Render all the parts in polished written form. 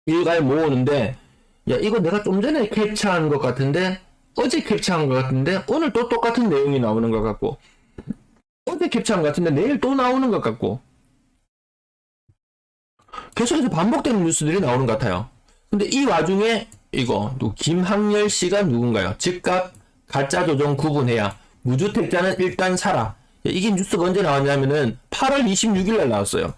일가에 모으는데, 야, 이거 내가 좀 전에 캡처한 것 같은데, 어제 캡처한 것 같은데, 오늘 또 똑같은 내용이 나오는 것 같고, 어제 캡처한 것 같은데, 내일 또 나오는 것 같고, 계속해서 반복되는 뉴스들이 나오는 것 같아요. 근데 이 와중에, 이거, 김학열 씨가 누군가요? 즉각 가짜 조정 구분해야 무주택자는 일단 사라. 이게 뉴스가 언제 나왔냐면은 8월 26일 날 나왔어요.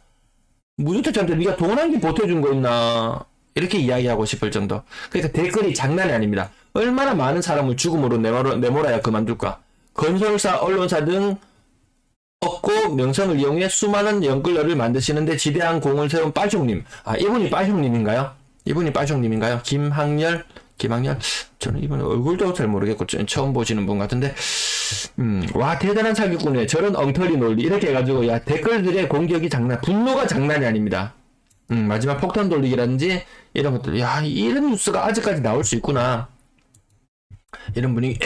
무주택자한테 네가 돈 한 개 보태준 거 있나? 이렇게 이야기하고 싶을 정도. 그러니까 댓글이 장난이 아닙니다. 얼마나 많은 사람을 죽음으로 내몰아야 그만둘까? 건설사, 언론사 등 얻고 명성을 이용해 수많은 연끌러를 만드시는데 지대한 공을 세운 빠숑님. 아, 이분이 빠숑님인가요? 이분이 빠숑님인가요? 김학열? 저는 이분 얼굴도 잘 모르겠고 처음 보시는 분 같은데 와 대단한 사기꾼이네. 저런 엉터리 논리 이렇게 해가지고 야 댓글들의 공격이 분노가 장난이 아닙니다. 마지막 폭탄 돌리기라든지 이런 것들 야 이런 뉴스가 아직까지 나올 수 있구나. 이런 분위기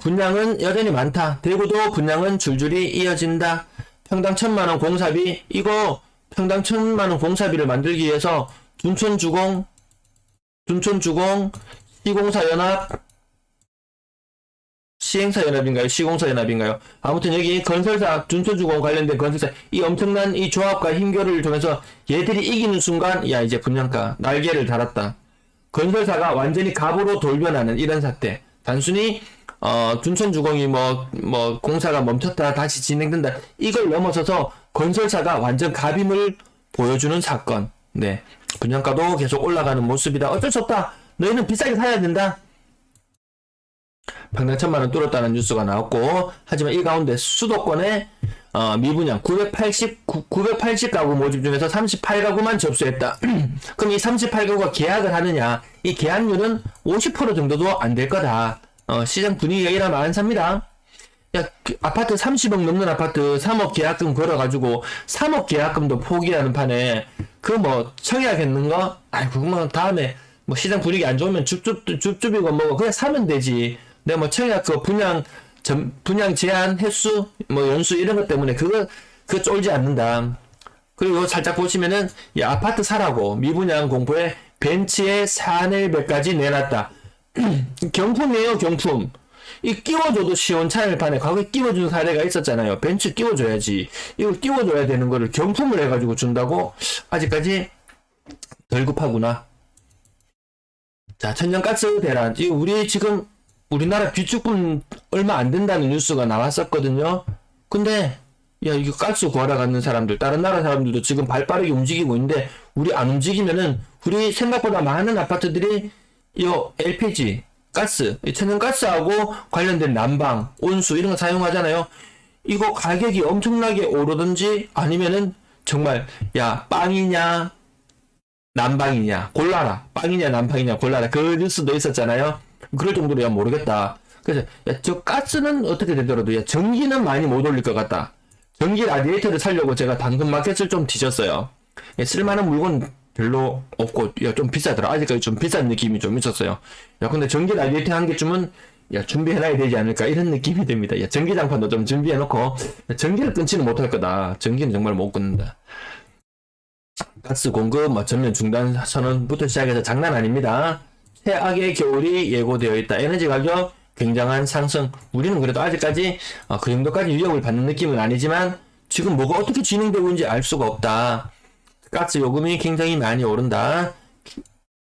분양은 여전히 많다. 대구도 분양은 줄줄이 이어진다. 평당 1,000만원 공사비 이거 평당 1,000만원 공사비를 만들기 위해서 둔촌주공 시공사연합 시행사연합인가요? 시공사연합인가요? 아무튼 여기 건설사 둔촌주공 관련된 건설사 이 엄청난 이 조합과 힘겨루를 통해서 얘들이 이기는 순간 야 이제 분양가 날개를 달았다. 건설사가 완전히 갑으로 돌변하는 이런 사태. 단순히 둔촌주공이 공사가 멈췄다 다시 진행된다 이걸 넘어서서 건설사가 완전 갑임을 보여주는 사건. 네, 분양가도 계속 올라가는 모습이다. 어쩔 수 없다. 너희는 비싸게 사야 된다. 평당 1,000만원 뚫었다는 뉴스가 나왔고, 하지만 이 가운데 수도권의 미분양 980 가구 모집 중에서 38가구만 접수했다. 그럼 이 38가구가 계약을 하느냐? 이 계약률은 50% 정도도 안 될 거다. 시장 분위기가 이러면 안 삽니다. 야, 아파트 30억 넘는 아파트 3억 계약금 걸어가지고 3억 계약금도 포기하는 판에 청약했는 거? 아이고 다음에 시장 분위기 안 좋으면 줍줍이고 그냥 사면 되지. 내가 청약 분양 제한 횟수 연수 이런 것 때문에 그거 쫄지 않는다. 그리고 살짝 보시면은 아파트 사라고 미분양 공포에 벤츠에 샤넬백까지 내놨다. 경품이에요, 경품. 이 끼워줘도 시원찮을 판에 과거에 끼워준 사례가 있었잖아요. 벤츠 끼워줘야지. 이거 끼워줘야 되는 거를 경품을 해가지고 준다고? 아직까지 덜 급하구나. 자, 천연가스 대란. 우리나라 비축분 얼마 안 된다는 뉴스가 나왔었거든요. 근데, 이거 가스 구하러 가는 사람들, 다른 나라 사람들도 지금 발빠르게 움직이고 있는데, 우리 안 움직이면은, 우리 생각보다 많은 아파트들이, LPG, 가스, 천연가스하고 관련된 난방, 온수 이런 거 사용하잖아요. 이거 가격이 엄청나게 오르든지 아니면은 정말 빵이냐 난방이냐 골라라. 빵이냐 난방이냐 골라라. 그 뉴스도 있었잖아요. 그럴 정도로 모르겠다. 그래서 저 가스는 어떻게 되더라도 전기는 많이 못 올릴 것 같다. 전기 라디에이터를 사려고 제가 당근마켓을 좀 뒤졌어요. 쓸만한 물건 별로 없고 좀 비싸더라. 아직까지 좀 비싼 느낌이 좀 있었어요. 근데 전기 라디에이터 한 개쯤은 준비해놔야 되지 않을까 이런 느낌이 듭니다. 전기장판도 좀 준비해놓고 전기를 끊지는 못할 거다. 전기는 정말 못 끊는다. 가스 공급 전면 중단 선언부터 시작해서 장난 아닙니다. 최악의 겨울이 예고되어 있다. 에너지 가격 굉장한 상승. 우리는 그래도 아직까지 그 정도까지 위협을 받는 느낌은 아니지만 지금 뭐가 어떻게 진행되고 있는지 알 수가 없다. 가스 요금이 굉장히 많이 오른다.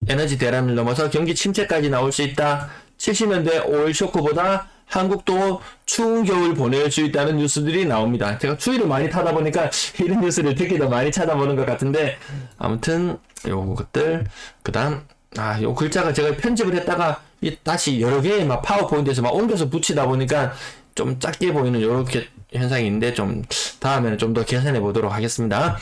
에너지 대란을 넘어서 경기 침체까지 나올 수 있다. 70년대 오일 쇼크보다 한국도 추운 겨울 보낼 수 있다는 뉴스들이 나옵니다. 제가 추위를 많이 타다 보니까 이런 뉴스를 특히 더 많이 찾아보는 것 같은데 아무튼 요것들 그다음 요 글자가 제가 편집을 했다가 다시 여러 개의 파워포인트에서 옮겨서 붙이다 보니까 좀 작게 보이는 요렇게 현상이 있는데 좀 다음에는 좀 더 개선해 보도록 하겠습니다.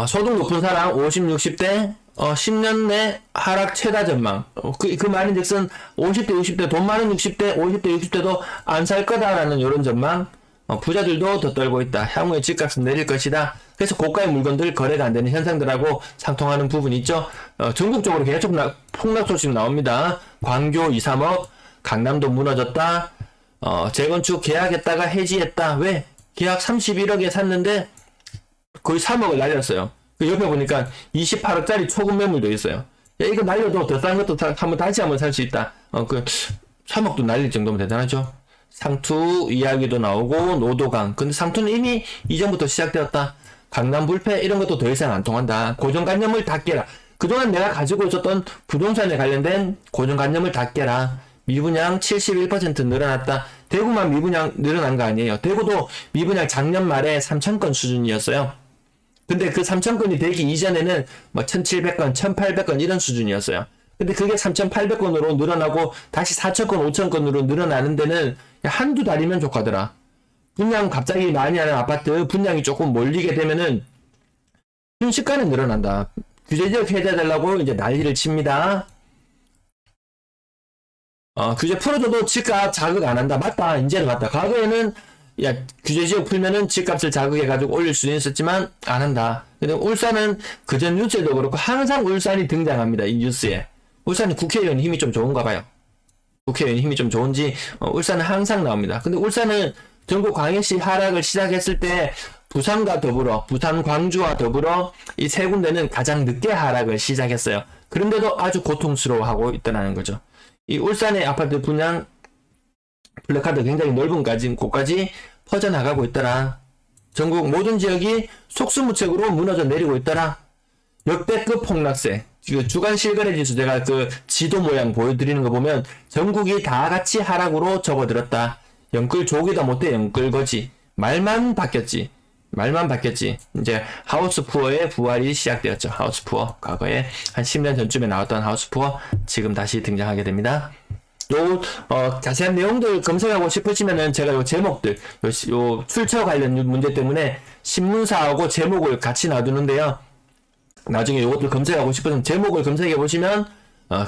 소득 높은 사람 50, 60대 10년 내 하락 최다 전망. 그 말인즉슨 50대, 60대 돈 많은 60대, 50대, 60대도 안 살 거다라는 이런 전망. 부자들도 더 떨고 있다. 향후에 집값은 내릴 것이다. 그래서 고가의 물건들 거래가 안 되는 현상들하고 상통하는 부분이 있죠. 전국적으로 계속 폭락 소식 나옵니다. 광교 2, 3억, 강남도 무너졌다. 재건축 계약했다가 해지했다. 왜? 계약 31억에 샀는데 거의 3억을 날렸어요. 그 옆에 보니까 28억짜리 초급 매물도 있어요. 야, 이거 날려도 더 싼 것도 다시 한번 살 수 있다. 3억도 날릴 정도면 대단하죠. 상투 이야기도 나오고, 노도강. 근데 상투는 이미 이전부터 시작되었다. 강남 불패 이런 것도 더 이상 안 통한다. 고정관념을 다 깨라. 그동안 내가 가지고 있었던 부동산에 관련된 고정관념을 다 깨라. 미분양 71% 늘어났다. 대구만 미분양 늘어난 거 아니에요. 대구도 미분양 작년 말에 3,000건 수준이었어요. 근데 그 3,000건이 되기 이전에는 뭐 1,700건, 1,800건 이런 수준이었어요. 근데 그게 3,800건으로 늘어나고 다시 4,000건, 5,000건으로 늘어나는 데는 한두 달이면 족하더라. 분양 갑자기 많이 하는 아파트 분양이 조금 몰리게 되면은 순식간에 늘어난다. 규제지역 해제해달라고 이제 난리를 칩니다. 규제 풀어줘도 집값 자극 안 한다. 맞다. 이제는 맞다. 과거에는 야, 규제지역 풀면은 집값을 자극해가지고 올릴 수는 있었지만 안 한다. 근데 울산은 그전 뉴스에도 그렇고 항상 울산이 등장합니다. 이 뉴스에. 울산은 국회의원 힘이 좀 좋은가 봐요. 국회의원 힘이 좀 좋은지 울산은 항상 나옵니다. 근데 울산은 전국 광역시 하락을 시작했을 때 부산과 더불어, 부산, 광주와 더불어 이 세 군데는 가장 늦게 하락을 시작했어요. 그런데도 아주 고통스러워하고 있다는 거죠. 이 울산의 아파트 분양 플래카드 굉장히 넓은 곳까지 퍼져나가고 있더라. 전국 모든 지역이 속수무책으로 무너져 내리고 있더라. 역대급 폭락세. 주간 실거래 지수 제가 그 지도 모양 보여드리는 거 보면 전국이 다 같이 하락으로 접어들었다. 영끌 조기도 못해 영끌거지. 말만 바뀌었지. 이제 하우스푸어의 부활이 시작되었죠. 하우스푸어. 과거에 한 10년 전쯤에 나왔던 하우스푸어 지금 다시 등장하게 됩니다. 자세한 내용들 검색하고 싶으시면은 제가 요 제목들, 요 출처 관련 문제 때문에 신문사하고 제목을 같이 놔두는데요. 나중에 요것들 검색하고 싶으면 제목을 검색해 보시면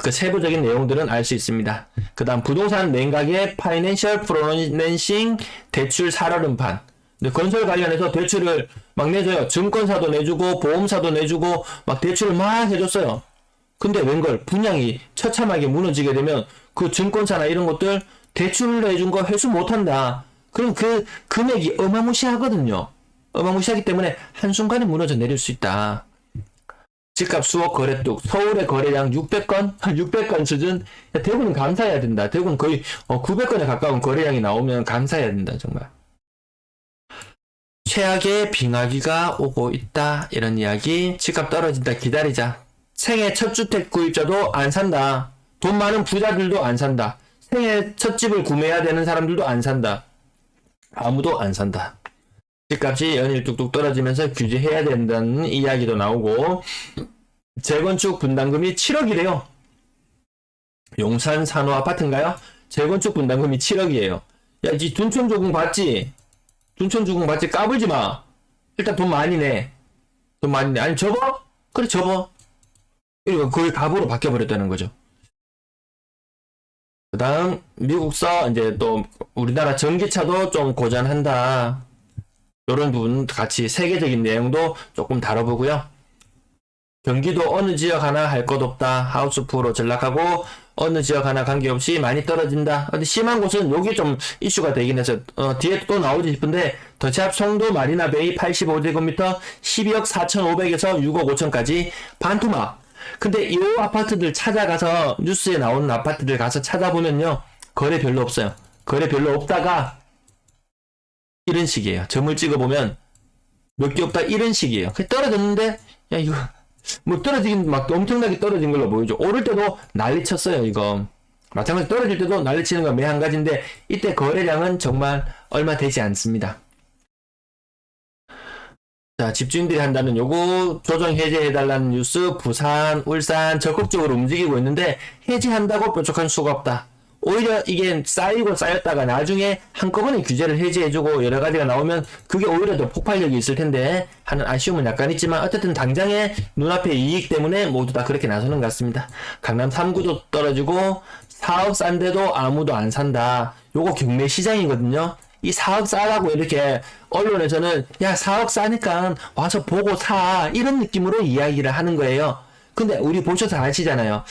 그 세부적인 내용들은 알 수 있습니다. 그 다음 부동산 냉각의 파이낸셜 프로넌싱 대출 살얼음판. 근데 건설 관련해서 대출을 막 내줘요. 증권사도 내주고 보험사도 내주고 막 대출을 막 해줬어요. 근데 웬걸 분양이 처참하게 무너지게 되면 그 증권사나 이런 것들 대출을 해준 거 회수 못한다. 그럼 그 금액이 어마무시하거든요. 어마무시하기 때문에 한순간에 무너져 내릴 수 있다. 집값 수억 거래뚝, 서울의 거래량 600건? 600건 수준? 대구는 감사해야 된다. 대구는 거의 900건에 가까운 거래량이 나오면 감사해야 된다. 정말. 최악의 빙하기가 오고 있다. 이런 이야기. 집값 떨어진다. 기다리자. 생애 첫 주택 구입자도 안 산다. 돈 많은 부자들도 안 산다. 생애 첫 집을 구매해야 되는 사람들도 안 산다. 아무도 안 산다. 집값이 연일 뚝뚝 떨어지면서 규제해야 된다는 이야기도 나오고, 재건축 분담금이 7억이래요. 용산 산호 아파트인가요? 재건축 분담금이 7억이에요. 야, 이 둔촌 조공 받지? 둔촌 조공 받지? 까불지 마. 일단 돈 많이 내. 아니, 접어? 그래, 접어. 이거 거의 갑으로 바뀌어버렸다는 거죠. 그 다음, 미국서, 이제 또, 우리나라 전기차도 좀 고전한다. 이런 부분 같이 세계적인 내용도 조금 다뤄보고요. 경기도 어느 지역 하나 할 것 없다. 하우스푸어로 전락하고 어느 지역 하나 관계없이 많이 떨어진다. 근데 심한 곳은 여기 좀 이슈가 되긴 해서 뒤에 또 나오지 싶은데 더샵 송도 마리나베이 85제곱미터 12억 4,500에서 6억 5천까지 반토막. 근데 이 아파트들 찾아가서 뉴스에 나오는 아파트들 가서 찾아보면요. 거래 별로 없어요. 거래 별로 없다가 이런 식이에요. 점을 찍어보면 몇 개 없다 이런 식이에요. 떨어졌는데 야 이거 뭐 떨어지긴 막 엄청나게 떨어진 걸로 보이죠. 오를 때도 난리 쳤어요. 이거 마찬가지 떨어질 때도 난리 치는 건 매 한 가지인데 이때 거래량은 정말 얼마 되지 않습니다. 자, 집주인들이 한다는 요거 조정 해제해달라는 뉴스 부산, 울산 적극적으로 움직이고 있는데 해제한다고 뾰족한 수가 없다. 오히려 이게 쌓이고 쌓였다가 나중에 한꺼번에 규제를 해제해주고 여러 가지가 나오면 그게 오히려 더 폭발력이 있을 텐데 하는 아쉬움은 약간 있지만 어쨌든 당장의 눈앞의 이익 때문에 모두 다 그렇게 나서는 것 같습니다. 강남 3구도 떨어지고 4억 싼데도 아무도 안 산다. 요거 경매 시장이거든요. 이 4억 싸다고 이렇게 언론에서는 야 4억 싸니까 와서 보고 사 이런 느낌으로 이야기를 하는 거예요. 근데 우리 보셔서 아시잖아요.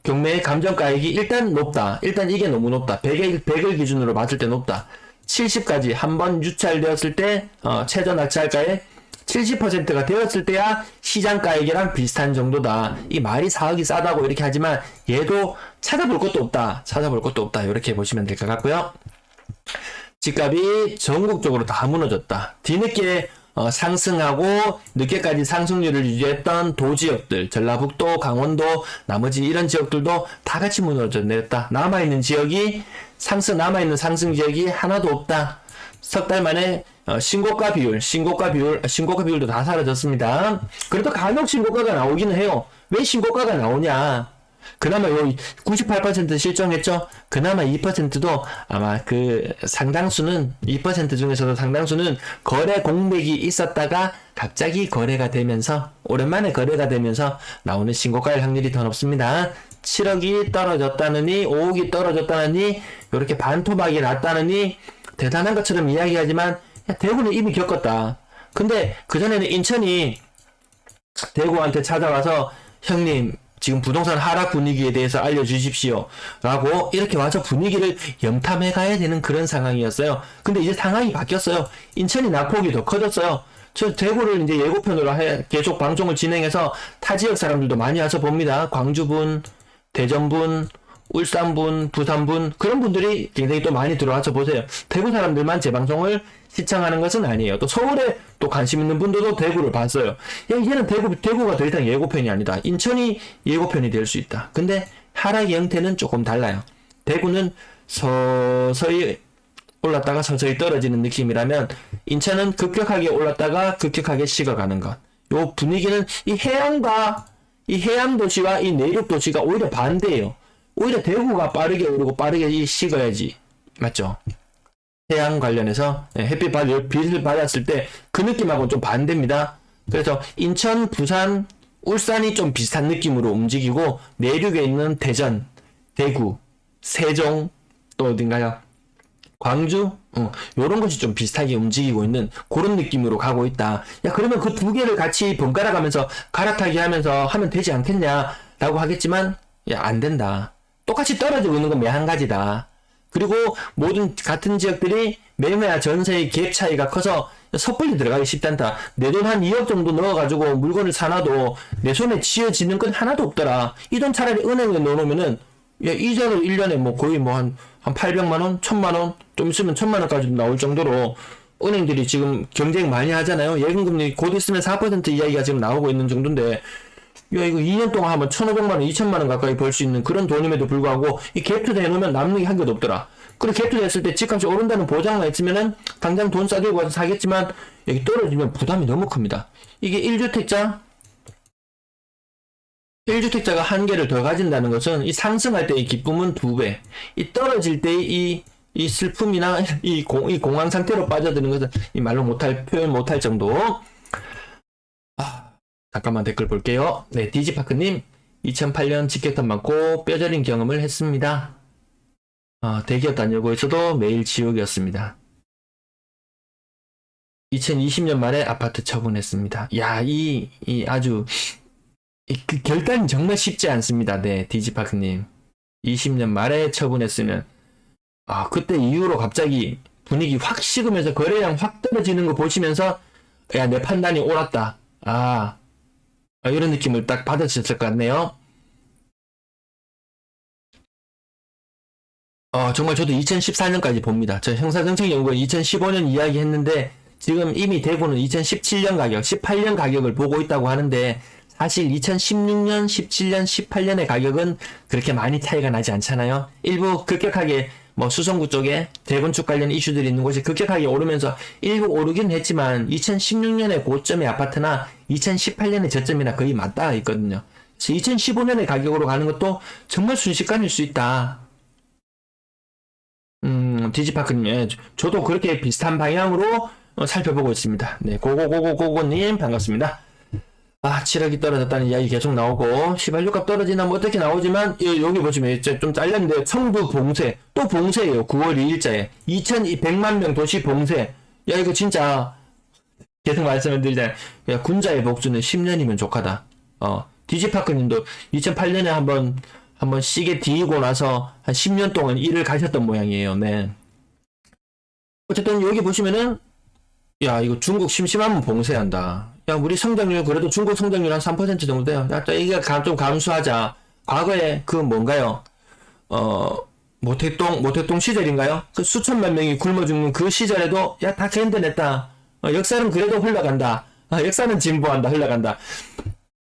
경매의 감정가액이 일단 높다. 일단 이게 너무 높다. 100을 기준으로 봤을 때 높다. 70까지 한 번 유찰되었을 때 최저 낙찰가액 70%가 되었을 때야 시장가액이랑 비슷한 정도다. 이 말이 사억이 싸다고 이렇게 하지만 얘도 찾아볼 것도 없다. 이렇게 보시면 될 것 같고요. 집값이 전국적으로 다 무너졌다. 뒤늦게 상승하고 늦게까지 상승률을 유지했던 도지역들, 전라북도, 강원도, 나머지 이런 지역들도 다 같이 무너져 내렸다. 남아있는 남아있는 상승 지역이 하나도 없다. 석 달 만에 신고가 비율도 다 사라졌습니다. 그래도 간혹 신고가가 나오기는 해요. 왜 신고가가 나오냐? 그나마 요 98% 실종했죠? 그나마 2%도 아마 그 상당수는 2% 중에서도 상당수는 거래 공백이 있었다가 갑자기 거래가 되면서 오랜만에 거래가 되면서 나오는 신고가일 확률이 더 높습니다. 7억이 떨어졌다느니 5억이 떨어졌다느니 이렇게 반토막이 났다느니 대단한 것처럼 이야기하지만 대구는 이미 겪었다. 근데 그전에는 인천이 대구한테 찾아와서 형님 지금 부동산 하락 분위기에 대해서 알려주십시오 라고 이렇게 와서 분위기를 염탐해 가야 되는 그런 상황이었어요. 근데 이제 상황이 바뀌었어요. 인천이 낙폭이 더 커졌어요. 저 대구를 이제 예고편으로 계속 방송을 진행해서 타 지역 사람들도 많이 와서 봅니다. 광주분, 대전분, 울산분, 부산분 그런 분들이 굉장히 또 많이 들어와서 보세요. 대구 사람들만 제 방송을 시청하는 것은 아니에요. 또 서울에 또 관심 있는 분들도 대구를 봤어요. 야, 얘는 대구가 더 이상 예고편이 아니다. 인천이 예고편이 될 수 있다. 근데 하락의 형태는 조금 달라요. 대구는 서서히 올랐다가 서서히 떨어지는 느낌이라면 인천은 급격하게 올랐다가 급격하게 식어가는 것. 요 분위기는 이 해안 도시와 이 내륙 도시가 오히려 반대예요. 오히려 대구가 빠르게 오르고 빠르게 식어야지. 맞죠? 해양 관련해서 햇빛 빛을 받았을 때 그 느낌하고는 좀 반대입니다. 그래서 인천, 부산, 울산이 좀 비슷한 느낌으로 움직이고 내륙에 있는 대전, 대구, 세종 또 어딘가요? 광주? 요런 것이 좀 비슷하게 움직이고 있는 그런 느낌으로 가고 있다. 야 그러면 그 두 개를 같이 번갈아 가면서 갈아타기 하면서 하면 되지 않겠냐 라고 하겠지만 야 안 된다. 똑같이 떨어지고 있는 건 매한 가지다. 그리고 모든 같은 지역들이 매매와 전세의 갭 차이가 커서 섣불리 들어가기 쉽단다. 내 돈 한 2억 정도 넣어가지고 물건을 사놔도 내 손에 쥐어지는 건 하나도 없더라. 이 돈 차라리 은행에 넣어놓으면은 야, 이자를 1년에 뭐 거의 뭐 한 800만원, 1000만원, 좀 있으면 1000만원까지도 나올 정도로 은행들이 지금 경쟁 많이 하잖아요. 예금금리 곧 있으면 4% 이야기가 지금 나오고 있는 정도인데 야, 이거 2년 동안 하면 1,500만원, 2,000만원 가까이 벌 수 있는 그런 돈임에도 불구하고 이 갭투자 해놓으면 남는 게 한 개도 없더라. 그리고 갭투자 했을 때 집값이 오른다는 보장만 있으면은 당장 돈 싸들고 와서 사겠지만 여기 떨어지면 부담이 너무 큽니다. 이게 1주택자가 한 개를 더 가진다는 것은 이 상승할 때의 기쁨은 2배, 이 떨어질 때의 이 슬픔이나 이 공황 상태로 빠져드는 것은 이 말로 표현 못할 정도. 잠깐만 댓글 볼게요. 네, 디지파크님 2008년 직격탄 맞고 뼈저린 경험을 했습니다. 대기업 다니고 있어도 매일 지옥이었습니다. 2020년 말에 아파트 처분했습니다. 야, 아주 그 결단이 정말 쉽지 않습니다. 네, 디지파크님 20년 말에 처분했으면 그때 이후로 갑자기 분위기 확 식으면서 거래량 확 떨어지는 거 보시면서 야, 내 판단이 옳았다. 이런 느낌을 딱 받으셨을 것 같네요. 정말 저도 2014년까지 봅니다. 저 형사정책연구원 2015년 이야기 했는데 지금 이미 대구는 2017년 가격, 18년 가격을 보고 있다고 하는데 사실 2016년, 17년, 18년의 가격은 그렇게 많이 차이가 나지 않잖아요. 일부 급격하게 수성구 쪽에 재건축 관련 이슈들이 있는 곳이 급격하게 오르면서 일부 오르긴 했지만 2016년의 고점의 아파트나 2018년의 저점이나 거의 맞닿아 있거든요. 그래서 2015년의 가격으로 가는 것도 정말 순식간일 수 있다. 디지파크님, 저도 그렇게 비슷한 방향으로 살펴보고 있습니다. 네, 고고님 반갑습니다. 7억이 떨어졌다는 이야기 계속 나오고 시발유값 떨어지나 뭐 어떻게 나오지만 여기 보시면 좀 잘렸는데 성부 봉쇄 또 봉쇄예요. 9월 2일자에 2100만 명 도시 봉쇄. 야 이거 진짜 계속 말씀드리잖아요. 야 군자의 복수는 10년이면 족하다. 디지파크님도 2008년에 한번 시계 뒤이고 나서 한 10년 동안 일을 가셨던 모양이에요. 네. 어쨌든 여기 보시면은 야, 이거 중국 심심하면 봉쇄한다. 야, 우리 성장률, 그래도 중국 성장률 한 3% 정도 돼요. 야, 이게 좀 감수하자. 과거에 그 뭔가요? 모택동 시절인가요? 그 수천만 명이 굶어 죽는 그 시절에도, 야, 다 견뎌냈다. 역사는 그래도 흘러간다. 역사는 진보한다, 흘러간다.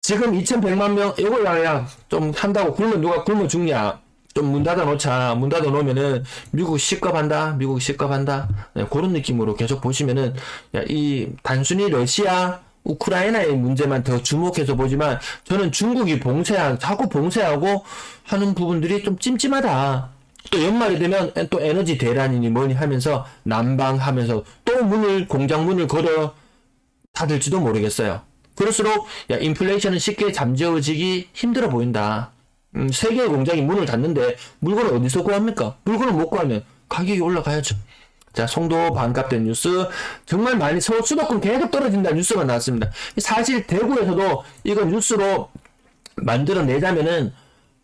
지금 2100만 명, 이거 야, 좀 한다고 누가 굶어 죽냐? 좀 문 닫아 놓자. 문 닫아 놓으면은 미국 식겁한다. 미국 식겁한다. 네, 그런 느낌으로 계속 보시면은 야, 이 단순히 러시아, 우크라이나의 문제만 더 주목해서 보지만 저는 중국이 자꾸 봉쇄하고 하는 부분들이 좀 찜찜하다. 또 연말이 되면 또 에너지 대란이니 뭐니 하면서 난방하면서 또 공장 문을 걸어 닫을지도 모르겠어요. 그럴수록 야, 인플레이션은 쉽게 잠재워지기 힘들어 보인다. 세계의 공장이 문을 닫는데 물건을 어디서 구합니까? 물건을 못 구하면 가격이 올라가야죠. 자, 송도 반값된 뉴스. 정말 많이 서울 수도권 계속 떨어진다는 뉴스가 나왔습니다. 사실 대구에서도 이거 뉴스로 만들어내자면은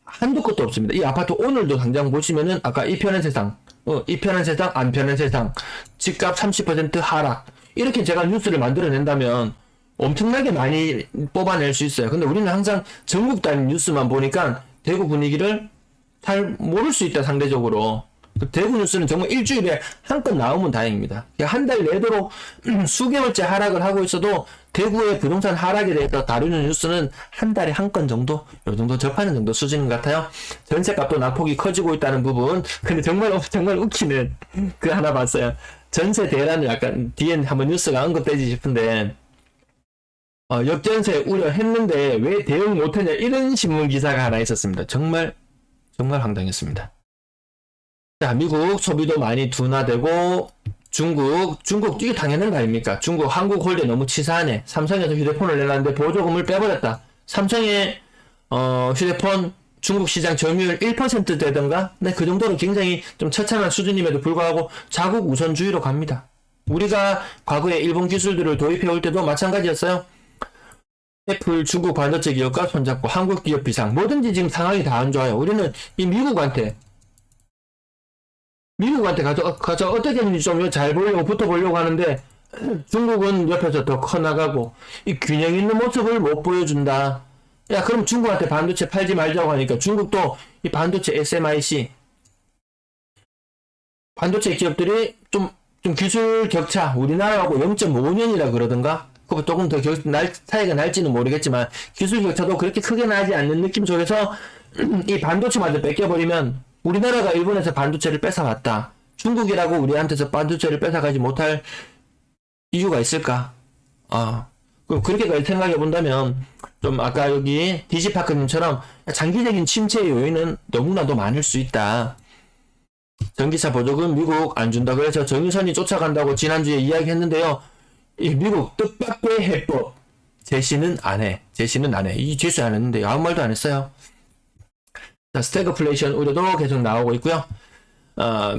한도 끝도 없습니다. 이 아파트 오늘도 당장 보시면은 아까 이 편한 세상, 이 편한 세상, 안 편한 세상, 집값 30% 하락. 이렇게 제가 뉴스를 만들어낸다면 엄청나게 많이 뽑아낼 수 있어요. 근데 우리는 항상 전국 단위 뉴스만 보니까 대구 분위기를 잘 모를 수 있다, 상대적으로. 대구 뉴스는 정말 일주일에 한 건 나오면 다행입니다. 한 달 내도록 수개월째 하락을 하고 있어도 대구의 부동산 하락에 대해서 다루는 뉴스는 한 달에 한 건 정도, 요 정도 접하는 정도 수준인 것 같아요. 전세값도 낙폭이 커지고 있다는 부분. 근데 정말 웃기는 그 하나 봤어요. 전세 대란을 약간 뒤에 한번 뉴스가 언급되지 싶은데, 역전세 우려했는데 왜 대응 못했냐, 이런 신문 기사가 하나 있었습니다. 정말 황당했습니다. 자, 미국 소비도 많이 둔화되고 중국 이게 당연한 거 아닙니까? 중국 한국 홀대 너무 치사하네. 삼성에서 휴대폰을 내놨는데 보조금을 빼버렸다. 삼성의 휴대폰 중국 시장 점유율 1%대던가? 네, 그 정도로 굉장히 좀 처참한 수준임에도 불구하고 자국 우선주의로 갑니다. 우리가 과거에 일본 기술들을 도입해 올 때도 마찬가지였어요. 애플 중국 반도체 기업과 손잡고 한국 기업 비상, 뭐든지 지금 상황이 다 안 좋아요. 우리는 이 미국한테 가서 어떻게든지 좀 잘 보려고 붙어보려고 하는데 중국은 옆에서 더 커나가고 이 균형 있는 모습을 못 보여준다. 야, 그럼 중국한테 반도체 팔지 말자고 하니까 중국도 이 반도체 SMIC 반도체 기업들이 좀 기술 격차, 우리나라하고 0.5년이라 그러던가? 그거 조금 더 차이가 날지는 모르겠지만 기술 격차도 그렇게 크게 나지 않는 느낌 속에서 이 반도체마저 뺏겨버리면 우리나라가 일본에서 반도체를 뺏어왔다. 중국이라고 우리한테서 반도체를 뺏어가지 못할 이유가 있을까? 그럼 그렇게 생각해 본다면 좀 아까 여기 디지파크님처럼 장기적인 침체의 요인은 너무나도 많을 수 있다. 전기차 보조금 미국 안 준다 그래서 정유선이 쫓아간다고 지난주에 이야기했는데요. 이 미국 뜻밖의 해법 제시는 안 해. 이 제시 안 했는데 아무 말도 안 했어요. 자, 스태그플레이션 우려도 계속 나오고 있고요.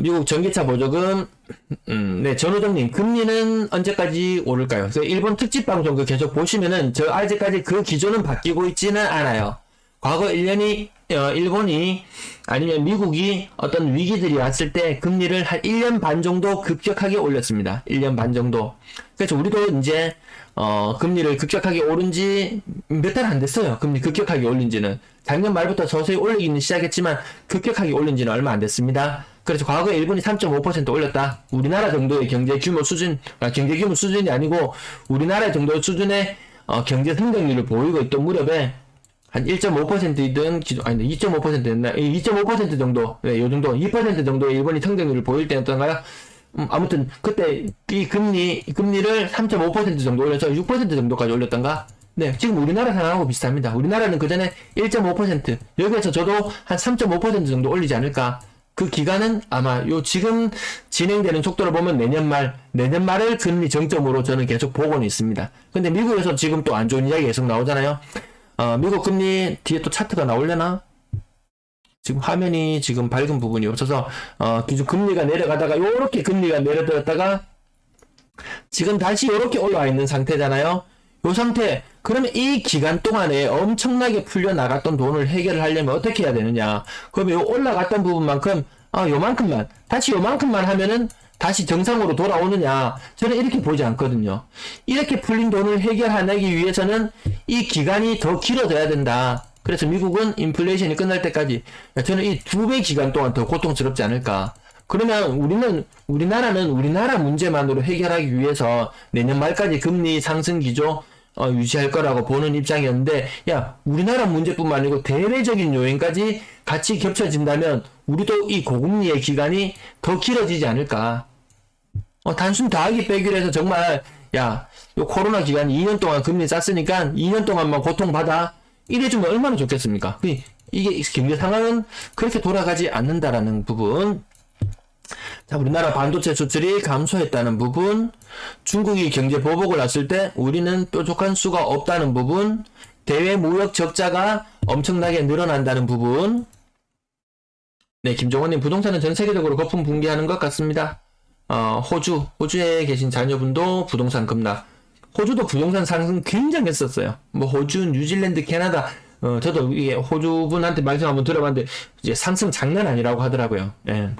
미국 전기차 보조금, 네, 전호정님, 금리는 언제까지 오를까요? 그래서 일본 특집 방송 계속 보시면은, 아직까지 그 기조는 바뀌고 있지는 않아요. 과거 1년이, 일본이, 아니면 미국이 어떤 위기들이 왔을 때 금리를 한 1년 반 정도 급격하게 올렸습니다. 1년 반 정도. 그래서 우리도 이제, 금리를 급격하게 오른 지 몇 달 안 됐어요. 금리 급격하게 올린 지는. 작년 말부터 서서히 올리기는 시작했지만, 급격하게 올린 지는 얼마 안 됐습니다. 그래서 과거에 일본이 3.5% 올렸다. 우리나라 정도의 경제 규모 수준이 아니고, 우리나라 정도의 수준의, 경제 성장률을 보이고 있던 무렵에, 한 1.5%이든, 아니, 2.5%였나? 2.5% 정도, 네, 요 정도, 2% 정도의 일본이 성장률을 보일 때였던가요? 아무튼, 그때, 이 금리를 3.5% 정도 올려서 6% 정도까지 올렸던가? 네, 지금 우리나라 상황하고 비슷합니다. 우리나라는 그 전에 1.5%, 여기에서 저도 한 3.5% 정도 올리지 않을까? 그 기간은 아마 지금 진행되는 속도를 보면 내년 말을 금리 정점으로 저는 계속 보고는 있습니다. 근데 미국에서 지금 또 안 좋은 이야기 계속 나오잖아요. 미국 금리 뒤에 또 차트가 나오려나? 지금 화면이 지금 밝은 부분이 없어서, 기존 금리가 내려가다가, 요렇게 금리가 내려들었다가, 지금 다시 요렇게 올라와 있는 상태잖아요. 요 상태, 그러면 이 기간 동안에 엄청나게 풀려나갔던 돈을 해결을 하려면 어떻게 해야 되느냐. 그러면 요 올라갔던 부분만큼, 요만큼만 하면은, 다시 정상으로 돌아오느냐? 저는 이렇게 보지 않거든요. 이렇게 풀린 돈을 해결하기 위해서는 이 기간이 더 길어져야 된다. 그래서 미국은 인플레이션이 끝날 때까지 저는 이 2배 기간 동안 더 고통스럽지 않을까. 그러면 우리나라는 우리나라 문제만으로 해결하기 위해서 내년 말까지 금리 상승 기조 유지할 거라고 보는 입장이었는데, 야, 우리나라 문제뿐만 아니고 대외적인 요인까지 같이 겹쳐진다면 우리도 이 고금리의 기간이 더 길어지지 않을까. 단순 더하기 빼기로 해서 정말, 야, 요 코로나 기간 2년 동안 금리 쌌으니까 2년 동안만 고통받아. 이래주면 얼마나 좋겠습니까? 이게 경제 상황은 그렇게 돌아가지 않는다라는 부분. 자, 우리나라 반도체 수출이 감소했다는 부분, 중국이 경제 보복을 놨을 때 우리는 뾰족한 수가 없다는 부분, 대외 무역 적자가 엄청나게 늘어난다는 부분. 네, 김종원님, 부동산은 전 세계적으로 거품 붕괴하는 것 같습니다. 호주에 계신 자녀분도 부동산 급락. 호주도 부동산 상승 굉장했었어요. 뭐 호주, 뉴질랜드, 캐나다, 저도 이게 호주분한테 말씀 한번 들어봤는데 이제 상승 장난 아니라고 하더라고요. 예.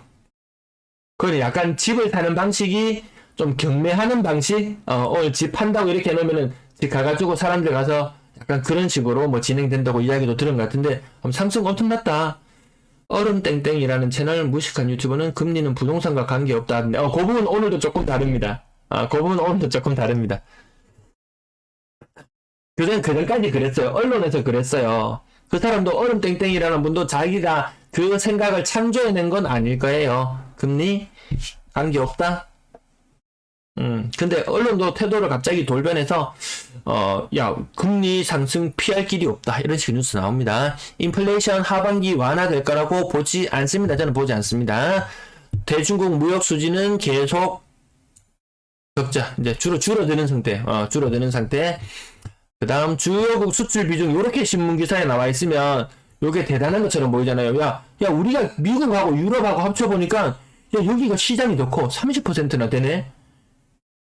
그래, 약간 집을 사는 방식이 좀 경매하는 방식? 오늘 집 판다고 이렇게 해놓으면은 집 가가지고 사람들 가서 약간 그런 식으로 뭐 진행된다고 이야기도 들은 것 같은데, 상승 엄청났다. 얼음땡땡이라는 채널 무식한 유튜버는 금리는 부동산과 관계없다. 그 부분 오늘도 조금 다릅니다. 그 부분 오늘도 조금 다릅니다. 그전까지 그랬어요. 언론에서 그랬어요. 그 사람도 얼음땡땡이라는 분도 자기가 그 생각을 창조해낸 건 아닐 거예요. 금리 관계없다. 근데 언론도 태도를 갑자기 돌변해서 야, 금리 상승 피할 길이 없다, 이런 식의 뉴스 나옵니다. 인플레이션 하반기 완화될 거라고 보지 않습니다. 저는 보지 않습니다. 대중국 무역 수지는 계속 적자, 이제 줄어드는 상태. 그 다음 주요국 수출 비중, 요렇게 신문 기사에 나와 있으면 요게 대단한 것처럼 보이잖아요. 야, 우리가 미국하고 유럽하고 합쳐보니까, 야, 여기가 시장이 더 커. 30%나 되네?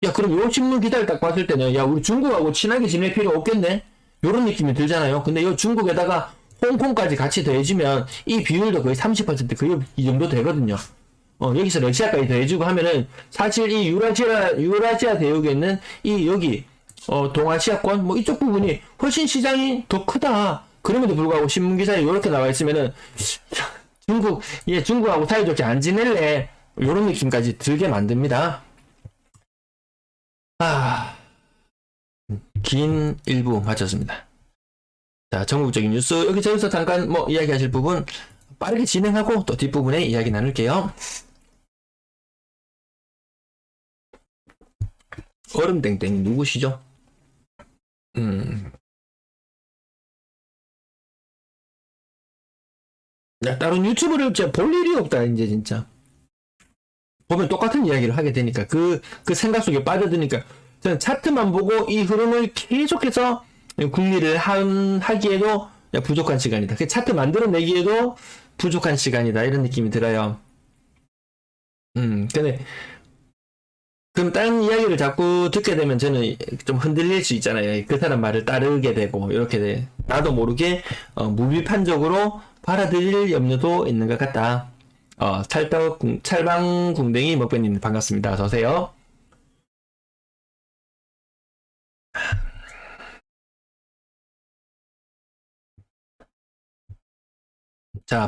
야, 그럼 요 신문 기사를 딱 봤을 때는, 야, 우리 중국하고 친하게 지낼 필요 없겠네? 요런 느낌이 들잖아요. 근데 요 중국에다가 홍콩까지 같이 더해지면 이 비율도 거의 30% 거의 이 정도 되거든요. 여기서 러시아까지 더해주고 하면은 사실 이 유라시아 대륙에 있는 이 여기 동아시아권 뭐 이쪽 부분이 훨씬 시장이 더 크다. 그럼에도 불구하고 신문 기사에 이렇게 나와 있으면은 중국하고 사이좋게 안 지낼래, 요런 느낌까지 들게 만듭니다. 긴 일부 마쳤습니다. 자, 전국적인 뉴스 저기서 잠깐 뭐 이야기하실 부분 빠르게 진행하고 또 뒷부분에 이야기 나눌게요. 얼음땡땡 누구시죠? 야, 다른 유튜브를 진짜 볼 일이 없다, 이제 진짜. 보면 똑같은 이야기를 하게 되니까, 그 생각 속에 빠져드니까, 저는 차트만 보고 이 흐름을 계속해서 궁리를 하기에도 부족한 시간이다. 그 차트 만들어내기에도 부족한 시간이다, 이런 느낌이 들어요. 근데, 그럼 다른 이야기를 자꾸 듣게 되면 저는 좀 흔들릴 수 있잖아요. 그 사람 말을 따르게 되고, 이렇게 돼. 나도 모르게, 무비판적으로 받아들일 염려도 있는 것 같다. 찰방궁뎅이 먹배님 반갑습니다. 어서오세요. 자,